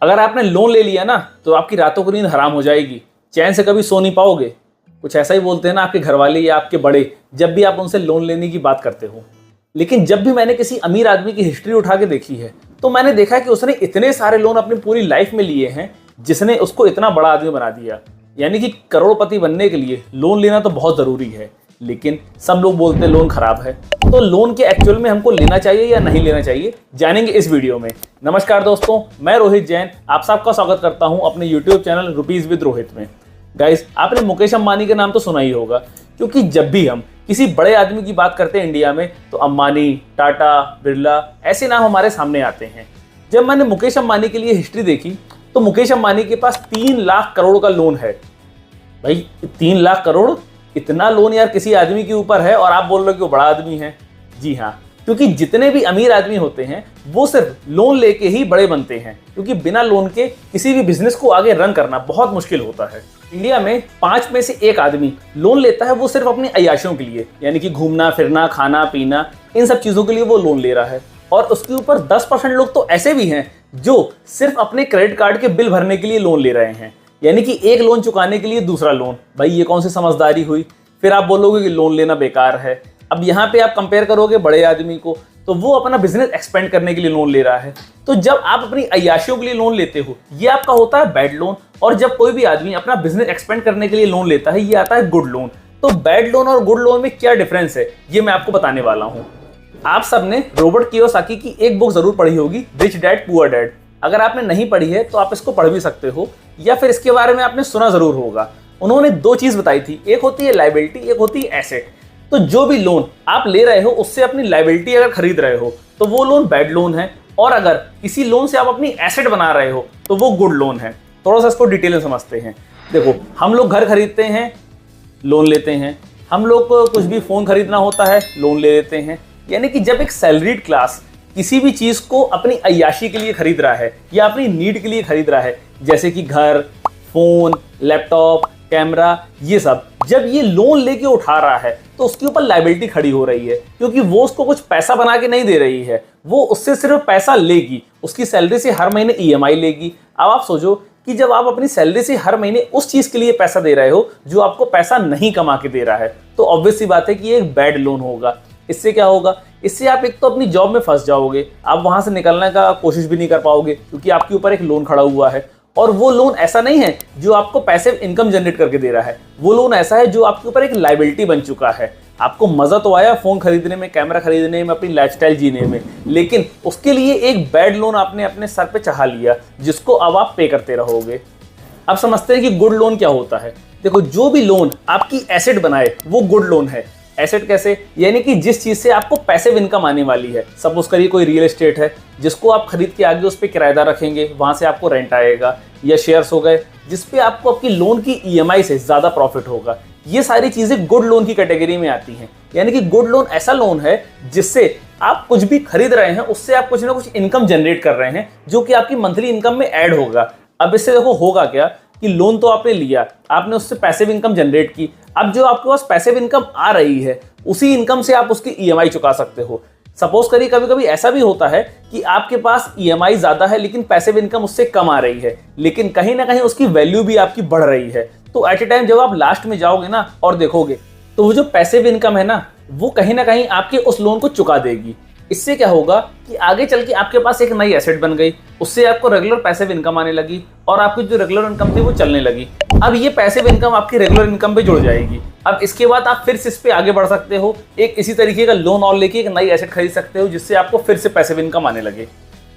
अगर आपने लोन ले लिया ना तो आपकी रातों की नींद हराम हो जाएगी, चैन से कभी सो नहीं पाओगे। कुछ ऐसा ही बोलते हैं ना आपके घर वाले या आपके बड़े, जब भी आप उनसे लोन लेने की बात करते हो। लेकिन जब भी मैंने किसी अमीर आदमी की हिस्ट्री उठा के देखी है तो मैंने देखा कि उसने इतने सारे लोन अपनी पूरी लाइफ में लिए हैं जिसने उसको इतना बड़ा आदमी बना दिया। यानी कि करोड़पति बनने के लिए लोन लेना तो बहुत ज़रूरी है, लेकिन सब लोग बोलते हैं लोन खराब है। तो लोन के एक्चुअल में हमको लेना चाहिए या नहीं लेना चाहिए, जानेंगे इस वीडियो में। नमस्कार दोस्तों, मैं रोहित जैन आप सबका स्वागत करता हूं अपने YouTube channel rupees with Rohit में। गाइस, आपने मुकेश अंबानी के नाम तो सुना ही होगा, क्योंकि जब भी हम किसी बड़े आदमी की बात करते हैं इंडिया में तो अंबानी, टाटा, बिरला ऐसे नाम हमारे सामने आते हैं। जब मैंने मुकेश अंबानी के लिए हिस्ट्री देखी तो मुकेश अंबानी के पास 3 लाख करोड़ का लोन है। भाई 3 लाख करोड़, इतना लोन यार किसी आदमी के ऊपर है और आप बोल रहे हो कि वो बड़ा आदमी है। जी हाँ, क्योंकि जितने भी अमीर आदमी होते हैं वो सिर्फ लोन लेके ही बड़े बनते हैं, क्योंकि बिना लोन के किसी भी बिजनेस को आगे रन करना बहुत मुश्किल होता है। इंडिया में 5 में से 1 आदमी लोन लेता है, वो सिर्फ अपनी अय्याशियों के लिए, यानी कि घूमना फिरना, खाना पीना, इन सब चीज़ों के लिए वो लोन ले रहा है। और उसके ऊपर 10% लोग तो ऐसे भी हैं जो सिर्फ अपने क्रेडिट कार्ड के बिल भरने के लिए लोन ले रहे हैं, यानी कि एक लोन चुकाने के लिए दूसरा लोन। भाई ये कौन सी समझदारी हुई। फिर आप बोलोगे कि लोन लेना बेकार है। अब यहाँ पे आप कंपेयर करोगे बड़े आदमी को, तो वो अपना बिजनेस एक्सपेंड करने के लिए लोन ले रहा है। तो जब आप अपनी अय्याशियों के लिए लोन लेते हो, ये आपका होता है बैड लोन। और जब कोई भी आदमी अपना बिजनेस एक्सपेंड करने के लिए लोन लेता है, ये आता है गुड लोन। तो बैड लोन और गुड लोन में क्या डिफरेंस है, ये मैं आपको बताने वाला हूँ। आप सबने रॉबर्ट कियोसाकी की एक बुक जरूर पढ़ी होगी, रिच डैड पुअर डैड। अगर आपने नहीं पढ़ी है तो आप इसको पढ़ भी सकते हो, या फिर इसके बारे में आपने सुना जरूर होगा। उन्होंने 2 चीज बताई थी, एक होती है लायबिलिटी, एक होती है एसेट। तो जो भी लोन आप ले रहे हो उससे अपनी लायबिलिटी अगर खरीद रहे हो तो वो लोन बैड लोन है, और अगर किसी लोन से आप अपनी एसेट बना रहे हो तो वो गुड लोन है। थोड़ा सा इसको डिटेल में समझते हैं। देखो, हम लोग घर खरीदते हैं, लोन लेते हैं। हम लोग को कुछ भी फोन खरीदना होता है, लोन ले लेते हैं। यानी कि जब एक सैलरीड क्लास किसी भी चीज को अपनी अय्याशी के लिए खरीद रहा है या अपनी नीड के लिए खरीद रहा है, जैसे कि घर, फोन, लैपटॉप, कैमरा, ये सब, जब ये लोन लेके उठा रहा है तो उसके ऊपर लायबिलिटी खड़ी हो रही है, क्योंकि वो उसको कुछ पैसा बना के नहीं दे रही है, वो उससे सिर्फ पैसा लेगी। उसकी सैलरी से हर महीने ईएमआई लेगी। अब आप सोचो कि जब आप अपनी सैलरी से हर महीने उस चीज के लिए पैसा दे रहे हो जो आपको पैसा नहीं कमा के दे रहा है, तो ऑब्वियस सी बात है कि ये एक बैड लोन होगा। इससे क्या होगा, इससे आप एक तो अपनी जॉब में फंस जाओगे, आप वहां से निकलने का कोशिश भी नहीं कर पाओगे, क्योंकि आपके ऊपर एक लोन खड़ा हुआ है। और वो लोन ऐसा नहीं है जो आपको पैसिव इनकम जनरेट करके दे रहा है, वो लोन ऐसा है जो आपके ऊपर एक लायबिलिटी बन चुका है। आपको मजा तो आया फोन खरीदने में, कैमरा खरीदने में, अपनी लाइफस्टाइल जीने में, लेकिन उसके लिए एक बैड लोन आपने अपने सर पे चढ़ा लिया, जिसको अब आप पे करते रहोगे। अब समझते हैं कि गुड लोन क्या होता है। देखो, जो भी लोन आपकी एसेट बनाए वो गुड लोन है। एसेट कैसे, यानी कि जिस चीज से आपको पैसिव इनकम आने वाली है। सपोज करिए कोई रियल एस्टेट है जिसको आप खरीद के आगे उस पर किराएदार रखेंगे, वहां से आपको रेंट आएगा, या शेयर्स हो गए जिसपे आपको आपकी लोन की ईएमआई से ज्यादा प्रॉफिट होगा। ये सारी चीजें गुड लोन की कैटेगरी में आती हैं। यानी कि गुड लोन ऐसा लोन है जिससे आप कुछ भी खरीद रहे हैं उससे आप कुछ ना कुछ इनकम जनरेट कर रहे हैं, जो कि आपकी मंथली इनकम में ऐड होगा। अब इससे देखो होगा क्या कि लोन तो आपने लिया, आपने उससे पैसिव इनकम जनरेट की। अब जो आपके पास पैसिव इनकम आ रही है उसी इनकम से आप उसकी ईएमआई चुका सकते हो। सपोज करिए कभी कभी ऐसा भी होता है कि आपके पास ईएमआई ज्यादा है लेकिन पैसिव इनकम उससे कम आ रही है, लेकिन कहीं ना कहीं उसकी वैल्यू भी आपकी बढ़ रही है। तो एट ए टाइम जब आप लास्ट में जाओगे ना और देखोगे तो वो जो पैसिव इनकम है ना, वो कहीं ना कहीं आपके उस लोन को चुका देगी। इससे क्या होगा कि आगे चल के आपके पास एक नई एसेट बन गई, उससे आपको रेगुलर पैसिव इनकम आने लगी, और आपकी जो रेगुलर इनकम थी वो चलने लगी। अब ये पैसिव इनकम आपकी रेगुलर इनकम पे जुड़ जाएगी। अब इसके बाद आप फिर से इस पे आगे बढ़ सकते हो, एक इसी तरीके का लोन और लेके एक नई एसेट खरीद सकते हो, जिससे आपको फिर से पैसिव इनकम आने लगे।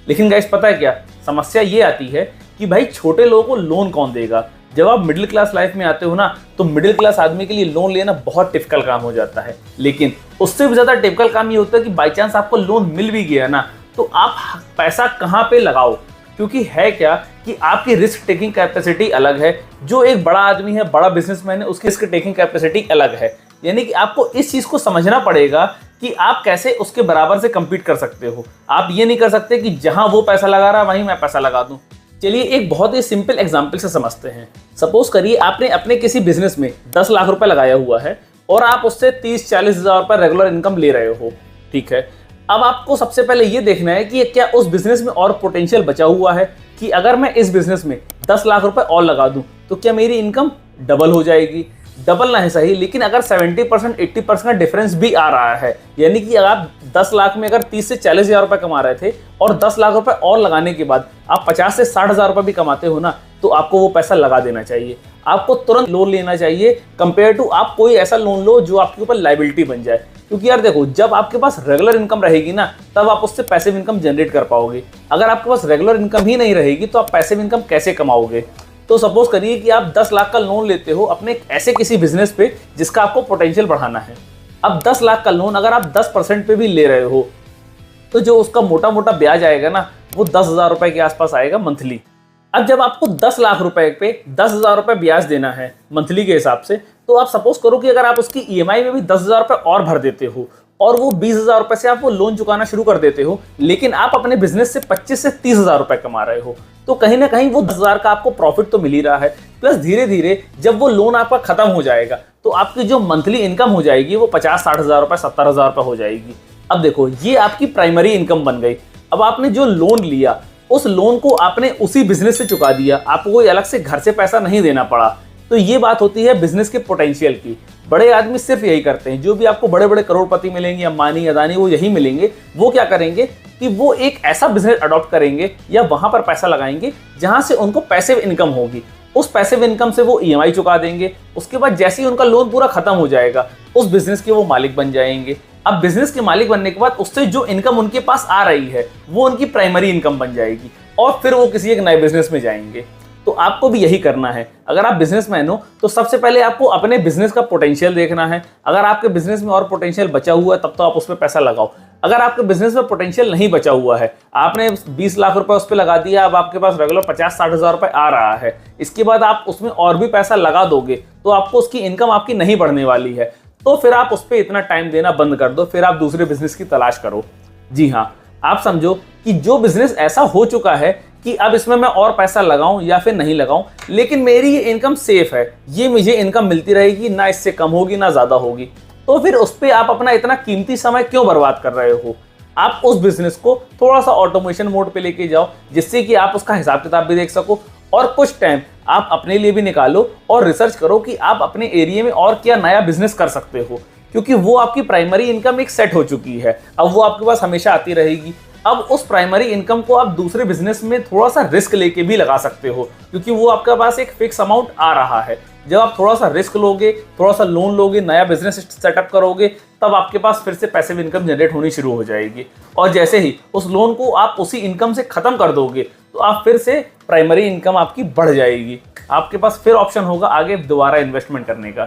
लेकिन गाइस, पता है क्या समस्या ये आती है कि भाई छोटे लोगों को लोन कौन देगा। जब आप मिडिल क्लास लाइफ में आते हो ना, तो मिडिल क्लास आदमी के लिए लोन लेना बहुत टिपिकल काम हो जाता है। लेकिन उससे भी ज्यादा टिपिकल काम ये होता है कि बाई चांस आपको लोन मिल भी गया ना, तो आप पैसा कहाँ पे लगाओ। क्योंकि है क्या कि आपकी रिस्क टेकिंग कैपेसिटी अलग है। जो एक बड़ा आदमी है, बड़ा बिजनेसमैन है, उसकी रिस्क टेकिंग कैपेसिटी अलग है। यानी कि आपको इस चीज को समझना पड़ेगा कि आप कैसे उसके बराबर से compete कर सकते हो। आप ये नहीं कर सकते कि जहां वो पैसा लगा रहा है वहीं मैं पैसा लगा दूं। चलिए एक बहुत ही सिंपल एग्जांपल से समझते हैं। सपोज करिए आपने अपने किसी बिजनेस में 10 लाख रुपए लगाया हुआ है और आप उससे 30-40 हज़ार रुपए रेगुलर इनकम ले रहे हो, ठीक है। अब आपको सबसे पहले ये देखना है कि क्या उस बिजनेस में और पोटेंशियल बचा हुआ है, कि अगर मैं इस बिजनेस में 10 लाख रुपए और लगा दूं तो क्या मेरी इनकम डबल हो जाएगी। डबल ना है सही, लेकिन अगर 70% 80% का डिफरेंस भी आ रहा है, यानी कि अगर आप 10 लाख में अगर 30 से 40 हज़ार रुपए कमा रहे थे और 10 लाख रुपए और लगाने के बाद आप 50 से 60 हज़ार रुपए भी कमाते हो ना, तो आपको वो पैसा लगा देना चाहिए। आपको तुरंत लोन लेना चाहिए, कंपेयर टू आप कोई ऐसा लोन लो जो आपके ऊपर लाइबिलिटी बन जाए। क्योंकि यार देखो, जब आपके पास रेगुलर इनकम रहेगी ना, तब आप उससे पैसिव इनकम जनरेट कर पाओगे। अगर आपके पास रेगुलर इनकम ही नहीं रहेगी तो आप पैसिव इनकम कैसे कमाओगे। तो सपोज करिए कि आप 10 लाख का लोन लेते हो अपने ऐसे किसी बिजनेस पे जिसका आपको पोटेंशियल बढ़ाना है। अब 10 लाख का लोन अगर आप 10% पे भी ले रहे हो, तो जो उसका मोटा मोटा ब्याज आएगा ना, वो 10,000 रुपए के आसपास आएगा मंथली। अब जब आपको 10 लाख रुपए पे 10,000 रुपए ब्याज देना है मंथली के हिसाब से, तो आप सपोज करो कि अगर आप उसकी ईएमआई में भी 10,000 रुपए और भर देते हो और वो 20,000 रुपए से आप वो लोन चुकाना शुरू कर देते हो, लेकिन आप अपने बिजनेस से 25 से 30,000 रुपए कमा रहे हो, तो कहीं ना कहीं वो 10,000 का आपको प्रॉफिट तो मिल ही रहा है। प्लस धीरे धीरे जब वो लोन आपका खत्म हो जाएगा तो आपकी जो मंथली इनकम हो जाएगी वो 50-60 हज़ार रुपए 70,000 रुपए हो जाएगी। अब देखो, ये आपकी प्राइमरी इनकम बन गई। अब आपने जो लोन लिया, उस लोन को आपने उसी बिजनेस से चुका दिया, आपको कोई अलग से घर से पैसा नहीं देना पड़ा। तो ये बात होती है बिजनेस के पोटेंशियल की। बड़े आदमी सिर्फ यही करते हैं, जो भी आपको बड़े बड़े करोड़पति मिलेंगे, अंबानी अदानी, वो यही मिलेंगे। वो क्या करेंगे कि वो एक ऐसा बिजनेस अडॉप्ट करेंगे या वहां पर पैसा लगाएंगे जहां से उनको पैसिव इनकम होगी। उस पैसिव इनकम से वो ईएमआई चुका देंगे। उसके बाद जैसे ही उनका लोन पूरा खत्म हो जाएगा, उस बिजनेस के वो मालिक बन जाएंगे। अब बिजनेस के मालिक बनने के बाद उससे जो इनकम उनके पास आ रही है वो उनकी प्राइमरी इनकम बन जाएगी और फिर वो किसी एक नए बिजनेस में जाएंगे। तो आपको भी यही करना है। अगर आप बिजनेसमैन हो तो सबसे पहले आपको अपने बिजनेस का पोटेंशियल देखना है। अगर आपके बिजनेस में और पोटेंशियल बचा हुआ है तब तो आप उस पर पैसा लगाओ। अगर आपके बिजनेस में पोटेंशियल नहीं बचा हुआ है, आपने 20 लाख रुपए उस पर लगा दिया, अब आपके पास रेगुलर 50-60 हज़ार रुपए आ रहा है, इसके बाद आप उसमें और भी पैसा लगा दोगे तो आपको उसकी इनकम आपकी नहीं बढ़ने वाली है। तो फिर आप उस पर इतना टाइम देना बंद कर दो, फिर आप दूसरे बिजनेस की तलाश करो। जी हाँ, आप समझो कि जो बिजनेस ऐसा हो चुका है कि अब इसमें मैं और पैसा लगाऊं या फिर नहीं लगाऊं, लेकिन मेरी ये इनकम सेफ है, ये मुझे इनकम मिलती रहेगी, ना इससे कम होगी ना ज्यादा होगी, तो फिर उस पर आप अपना इतना कीमती समय क्यों बर्बाद कर रहे हो। आप उस बिजनेस को थोड़ा सा ऑटोमेशन मोड पे लेके जाओ, जिससे कि आप उसका हिसाब किताब भी देख सको और कुछ टाइम आप अपने लिए भी निकालो और रिसर्च करो कि आप अपने एरिया में और क्या नया बिजनेस कर सकते हो, क्योंकि वो आपकी प्राइमरी इनकम एक सेट हो चुकी है। अब वो आपके पास हमेशा आती रहेगी। अब उस प्राइमरी इनकम को आप दूसरे बिजनेस में थोड़ा सा रिस्क लेके भी लगा सकते हो, क्योंकि वो आपके पास एक फिक्स अमाउंट आ रहा है। जब आप थोड़ा सा रिस्क लोगे, थोड़ा सा लोन लोगे, नया बिजनेस सेटअप करोगे, तब आपके पास फिर से पैसिव इनकम जनरेट होनी शुरू हो जाएगी। और जैसे ही उस लोन को आप उसी इनकम से खत्म कर दोगे तो आप फिर से प्राइमरी इनकम आपकी बढ़ जाएगी। आपके पास फिर ऑप्शन होगा आगे दोबारा इन्वेस्टमेंट करने का।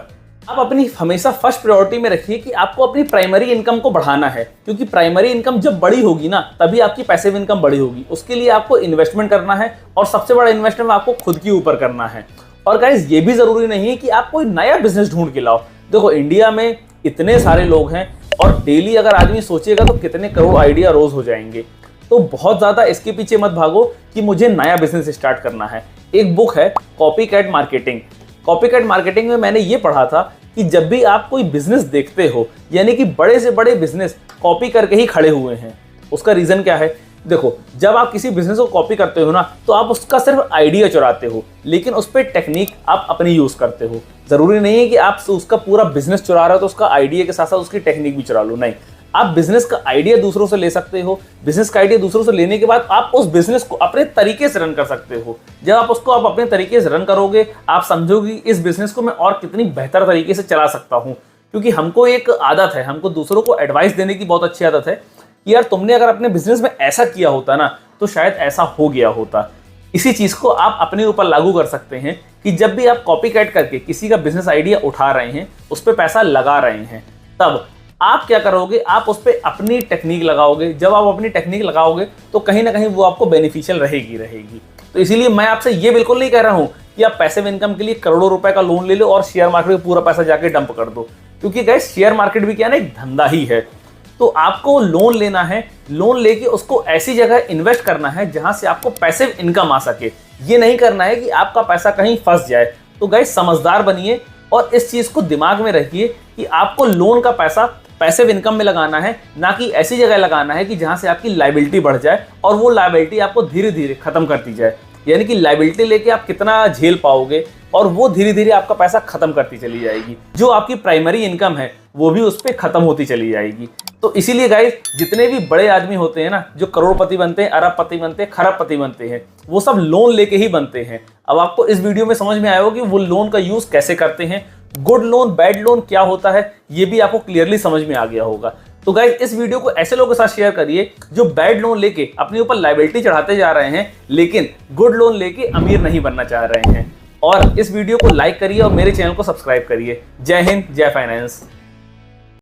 आप अपनी हमेशा फर्स्ट प्रायोरिटी में रखिए कि आपको अपनी प्राइमरी इनकम को बढ़ाना है, क्योंकि प्राइमरी इनकम जब बड़ी होगी ना, तभी आपकी पैसिव इनकम बड़ी होगी। उसके लिए आपको इन्वेस्टमेंट करना है और सबसे बड़ा इन्वेस्टमेंट आपको खुद के ऊपर करना है। और गाइस, ये भी जरूरी नहीं है कि आप कोई नया बिजनेस ढूंढ के लाओ। देखो, इंडिया में इतने सारे लोग हैं और डेली अगर आदमी सोचेगा तो कितने करोड़ आइडिया रोज हो जाएंगे। तो बहुत ज्यादा इसके पीछे मत भागो कि मुझे नया बिजनेस स्टार्ट करना है। एक बुक है copy cat marketing. Copy cat marketing में मैंने ये पढ़ा था कि जब भी आप कोई बिजनेस देखते हो, यानी कि बड़े से बड़े बिजनेस कॉपी करके ही खड़े हुए हैं, उसका रीजन क्या है। देखो, जब आप किसी बिजनेस को कॉपी करते हो ना, तो आप उसका सिर्फ आइडिया चुराते हो, लेकिन उस पर टेक्निक आप अपनी यूज करते हो। जरूरी नहीं है कि आप उसका पूरा बिजनेस चुरा रहे हो तो उसका आइडिया के साथ साथ उसकी टेक्निक भी चुरा लो, नहीं। आप बिजनेस का आइडिया दूसरों से ले सकते हो। बिजनेस का आइडिया दूसरों से लेने के बाद आप उस बिजनेस को अपने तरीके से रन कर सकते हो। जब आप उसको अपने तरीके से रन करोगे, आप समझोगे इस बिजनेस को मैं और कितनी बेहतर तरीके से चला सकता हूँ। क्योंकि हमको एक आदत है, हमको दूसरों को एडवाइस देने की बहुत अच्छी आदत है कि यार तुमने अगर अपने बिजनेस में ऐसा किया होता ना, तो शायद ऐसा हो गया होता। इसी चीज को आप अपने ऊपर लागू कर सकते हैं कि जब भी आप कॉपी कैट करके किसी का बिजनेस आइडिया उठा रहे हैं, उस पर पैसा लगा रहे हैं, तब आप क्या करोगे, आप उस पर अपनी टेक्निक लगाओगे। जब आप अपनी टेक्निक लगाओगे तो कहीं ना कहीं वो आपको बेनिफिशियल रहेगी। तो इसीलिए मैं आपसे ये बिल्कुल नहीं कह रहा हूं कि आप पैसिव इनकम के लिए करोड़ों रुपए का लोन ले लो और शेयर मार्केट में पूरा पैसा जाके डंप कर दो, क्योंकि गाइस शेयर मार्केट भी क्या है ना, एक धंधा ही है। तो आपको लोन लेना है, लोन लेके उसको ऐसी जगह इन्वेस्ट करना है जहां से आपको पैसिव इनकम आ सके। ये नहीं करना है कि आपका पैसा कहीं फंस जाए। तो गाइस, समझदार बनिए और इस चीज को दिमाग में रखिए कि आपको लोन का पैसा पैसिव इनकम में लगाना है, ना कि ऐसी जगह लगाना है कि जहां से आपकी लायबिलिटी बढ़ जाए और वो लायबिलिटी आपको धीरे धीरे खत्म करती जाए। यानी कि लायबिलिटी लेके आप कितना झेल पाओगे और वो धीरे धीरे आपका पैसा खत्म करती चली जाएगी। जो आपकी प्राइमरी इनकम है वो भी उस पर खत्म होती चली जाएगी। तो इसीलिए गाइस, जितने भी बड़े आदमी होते हैं ना, जो करोड़पति बनते हैं, अरबपति बनते हैं, खरबपति बनते हैं, वो सब लोन लेके ही बनते हैं। अब आपको इस वीडियो में समझ में आया होगा कि वो लोन का यूज कैसे करते हैं, गुड लोन बैड लोन क्या होता है, ये भी आपको क्लियरली समझ में आ गया होगा। तो गाइस, इस वीडियो को ऐसे लोगों के साथ शेयर करिए जो बैड लोन लेके अपने ऊपर लायबिलिटी चढ़ाते जा रहे हैं, लेकिन गुड लोन लेके अमीर नहीं बनना चाह रहे हैं। और इस वीडियो को लाइक करिए और मेरे चैनल को सब्सक्राइब करिए। जय हिंद, जय फाइनेंस।